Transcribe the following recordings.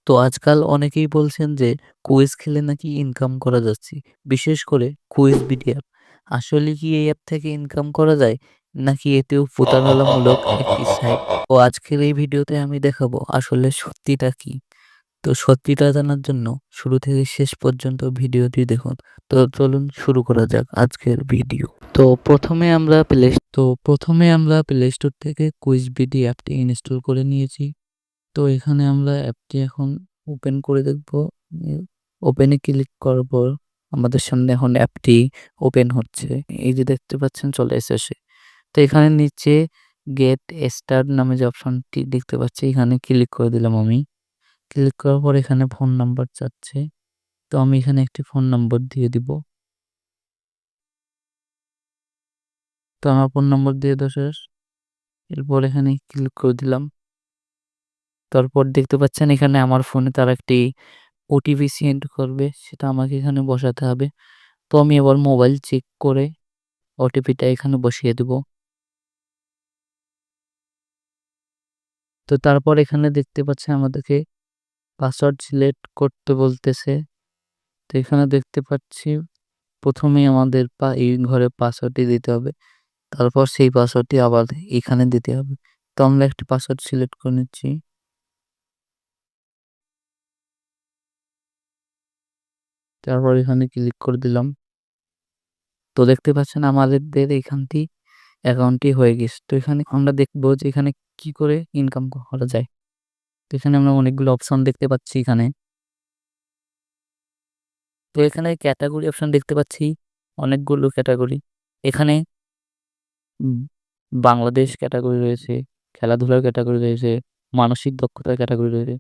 তো আজকাল অনেকেই বলছেন যে কুইজ খেলে নাকি ইনকাম করা যাচ্ছে। বিশেষ করে কুইজবিডি অ্যাপ। আসলে কি এই অ্যাপ থেকে ইনকাম করা যায়? নাকি এটিও প্রতারণামূলক একটি সাইট? তো আজকের এই ভিডিওতে আমি দেখাবো আসলে সত্যিটা কি? তো সত্যিটা জানার জন্য শুরু থেকে শেষ পর্যন্ত ভিডিওটি দেখুন। তো চলুন শুরু করা যাক আজকের ভিডিও। তো প্রথমে আমরা প্লে স্টোর থেকে কুইজবিডি অ্যাপটি ইনস্টল করে নিয়েছি। তো এখানে আমরা অ্যাপটি এখন ওপেন করে দেখব। ওপেনে ক্লিক করার পর আমাদের সামনে এখন অ্যাপটি ওপেন হচ্ছে। এই যে দেখতে পাচ্ছেন চলে এসেছে। তো এখানে নিচে গেট স্টার্ট নামে যে অপশনটি দেখতে পাচ্ছি এখানে ক্লিক করে দিলাম আমি। ক্লিক করার পর এখানে ফোন নাম্বার চাচ্ছে। তো আমি এখানে একটি ফোন নাম্বার দিয়ে দিব। তো আমার ফোন নাম্বার দিয়ে দেওয়া শেষ। এরপর এখানে ক্লিক করে দিলাম। তারপর দেখতে পাচ্ছেন এখানে আমার ফোনে তারা একটি ওটিপি সেন্ড করবে, সেটা আমাকে এখানে বসাতে হবে। তো আমি এবার মোবাইল চেক করে ওটিপিটা এখানে বসিয়ে দেব। তো তারপর এখানে দেখতে পাচ্ছেন আমাদেরকে পাসওয়ার্ড সিলেক্ট করতে বলতেছে। তো এখানে দেখতে পাচ্ছি প্রথমেই আমাদের এই ঘরে পাসওয়ার্ডটি দিতে হবে। তারপর সেই পাসওয়ার্ডটি আবার এখানে দিতে হবে। তো আমরা একটি পাসওয়ার্ড সিলেক্ট করে নিচ্ছি। তারপর এখানে ক্লিক করে দিলাম। তো দেখতে পাচ্ছেন আমাদের এখানটি অ্যাকাউন্টটি হয়ে গেছে। তো এখানে আমরা দেখব যে এখানে কি করে ইনকাম করা যায়। তো এখানে আমরা অনেকগুলো অপশন দেখতে পাচ্ছি এখানে। তো এখানে ক্যাটাগরি অপশন দেখতে পাচ্ছি অনেকগুলো ক্যাটাগরি। এখানে উম বাংলাদেশ ক্যাটাগরি রয়েছে, খেলাধুলার ক্যাটাগরি রয়েছে, মানসিক দক্ষতার ক্যাটাগরি রয়েছে,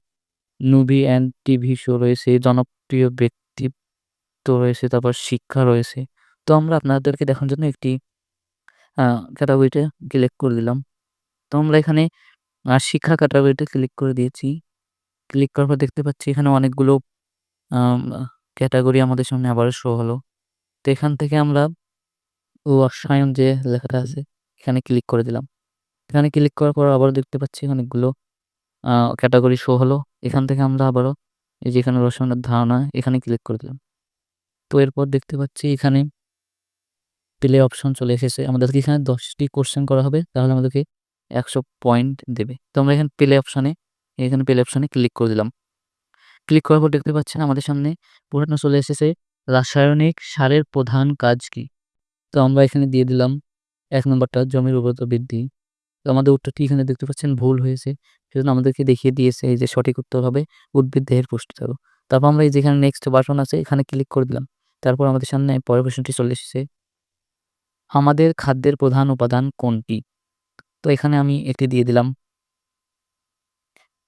মুভি অ্যান্ড টিভি শো রয়েছে, জনপ্রিয় ব্যক্তিত্ব রয়েছে, তারপর শিক্ষা রয়েছে। তো আমরা আপনাদেরকে দেখানোর জন্য একটি আ ক্যাটাগরিতে ক্লিক করে দিলাম। তো আমরা এখানে শিক্ষা ক্যাটাগরিতে ক্লিক করে দিয়েছি। ক্লিক করার পর দেখতে পাচ্ছি এখানে অনেকগুলো আম ক্যাটাগরি আমাদের সামনে আবারও শো হলো। তো এখান থেকে আমরা রসায়ন যে লেখাটা আছে এখানে ক্লিক করে দিলাম। এখানে ক্লিক করার পর আবারও দেখতে পাচ্ছি অনেকগুলো আ ক্যাটাগরি শো হলো। এখান থেকে আমরা আবারও এই যে এখানে রসায়নের ধারণা এখানে ক্লিক করে দিলাম। তো এরপর দেখতে পাচ্ছি এখানে প্লে অপশন চলে এসেছে। আমাদেরকে এখানে ১০ টি কোয়েশ্চেন করা হবে। তাহলে আমাদেরকে ১০০ পয়েন্ট দেবে। তো আমরা এখানে প্লে অপশনে ক্লিক করে দিলাম। ক্লিক করার পর দেখতে পাচ্ছেন আমাদের সামনে প্রশ্ন চলে এসেছে, রাসায়নিক সারের প্রধান কাজ কি? তো আমরা এখানে দিয়ে দিলাম ১ নম্বরটা জমির উর্বরতা বৃদ্ধি। তো আমাদের উত্তরটি এখানে দেখতে পাচ্ছেন ভুল হয়েছে। সেজন্য আমাদেরকে দেখিয়ে দিয়েছে এই যে সঠিক উত্তর হবে উদ্ভিদ দেহের পুষ্টিসার। তারপর আমরা এই যে এখানে নেক্সট বাটন আছে এখানে ক্লিক করে দিলাম। তারপর আমাদের সামনে পরের প্রশ্নটি চলে এসেছে, আমাদের খাদ্যের প্রধান উপাদান কোনটি? তো এখানে আমি এটি দিয়ে দিলাম।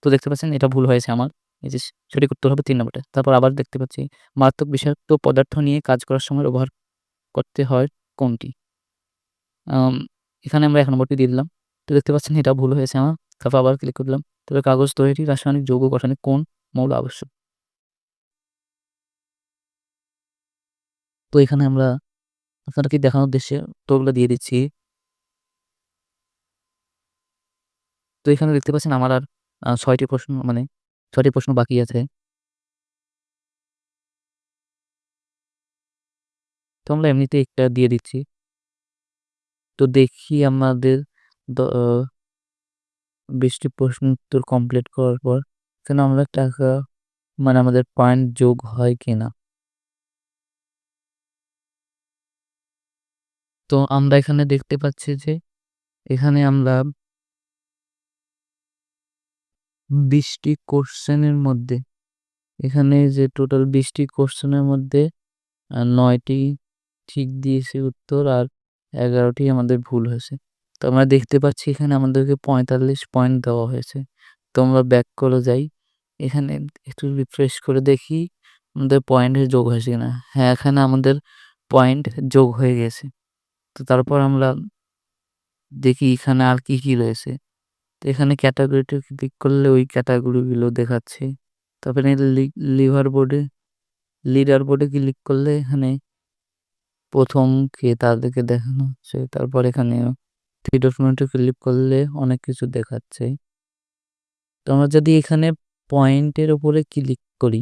তো দেখতে পাচ্ছেন এটা ভুল হয়েছে আমার। এই যে সঠিক উত্তর হবে ৩ নম্বরটা। তারপর আবার দেখতে পাচ্ছি মারাত্মক বিষাক্ত পদার্থ নিয়ে কাজ করার সময় ব্যবহার করতে হয় কোনটি? আম এখানে আমরা ১ নম্বরটি দিয়ে দিলাম। তো দেখতে পাচ্ছেন এটা ভুল হয়েছে আমার। তারপর আবার ক্লিক করে দিলাম। তবে কাগজ তৈরি রাসায়নিক যৌগ গঠনে কোন মৌল আবশ্যক? তো এখানে আমরা আপনাদেরকে দেখানোর উদ্দেশ্যে উত্তরগুলো দিয়ে দিচ্ছি। তো এখানে দেখতে পাচ্ছেন আমার আর ৬ টি প্রশ্ন মানে ৬ টি প্রশ্ন বাকি আছে। তো আমরা এমনিতেই একটা দিয়ে দিচ্ছি। তো দেখি আমাদের দ ২০ টি প্রশ্ন উত্তর কমপ্লিট করার পর এখানে আমরা টাকা মানে আমাদের পয়েন্ট যোগ হয় কিনা? তো আমরা এখানে দেখতে পাচ্ছি যে এখানে আমরা ২০ টি কোয়েশ্চেনের মধ্যে এখানে যে টোটাল ২০ টি কোয়েশ্চেনের মধ্যে ৯ টি ঠিক দিয়েছি উত্তর আর ১১ টি আমাদের ভুল হয়েছে। তো আমরা দেখতে পাচ্ছি এখানে আমাদেরকে ৪৫ পয়েন্ট দেওয়া হয়েছে। তো আমরা ব্যাক করে যাই। এখানে একটু রিফ্রেশ করে দেখি আমাদের পয়েন্ট যোগ হয়েছে কিনা। হ্যাঁ, এখানে আমাদের পয়েন্ট যোগ হয়ে গেছে। তো তারপর আমরা দেখি এখানে আর কি রয়েছে। তো এখানে ক্যাটেগরিতে ক্লিক করলে ওই ক্যাটেগরিগুলো দেখাচ্ছে। তারপরে লিভার বোর্ডে লিডার বোর্ডে ক্লিক করলে এখানে ১ম কে তাদেরকে দেখানো হচ্ছে। তারপর এখানে 3 ডট ক্লিক করলে অনেক কিছু দেখাচ্ছে। তো আমরা যদি এখানে পয়েন্টের উপরে ক্লিক করি,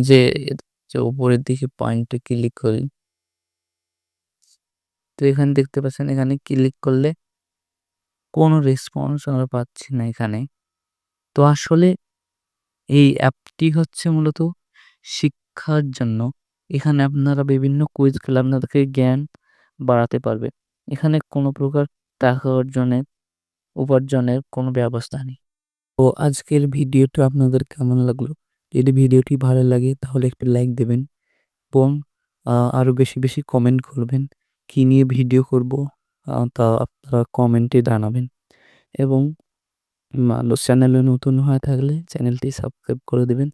যে উপরের দিকে পয়েন্টে ক্লিক করি, তো এখানে দেখতে পাচ্ছেন এখানে ক্লিক করলে কোনো রেসপন্স আমরা পাচ্ছি না এখানে। তো আসলে এই অ্যাপটি হচ্ছে মূলত শিক্ষার জন্য। এখানে আপনারা বিভিন্ন কুইজ খেলে আপনাদেরকে জ্ঞান বাড়াতে পারবে। এখানে কোনো প্রকার টাকা উপার্জনের কোনো ব্যবস্থা নেই। তো আজকের ভিডিওটা আপনাদের কেমন লাগলো? যদি ভিডিওটি ভালো লাগে তাহলে একটি লাইক দেবেন এবং আরও বেশি বেশি কমেন্ট করবেন। কী নিয়ে ভিডিও করব তা আপনারা কমেন্টে জানাবেন এবং চ্যানেলে নতুন হয়ে থাকলে চ্যানেলটি সাবস্ক্রাইব করে দেবেন।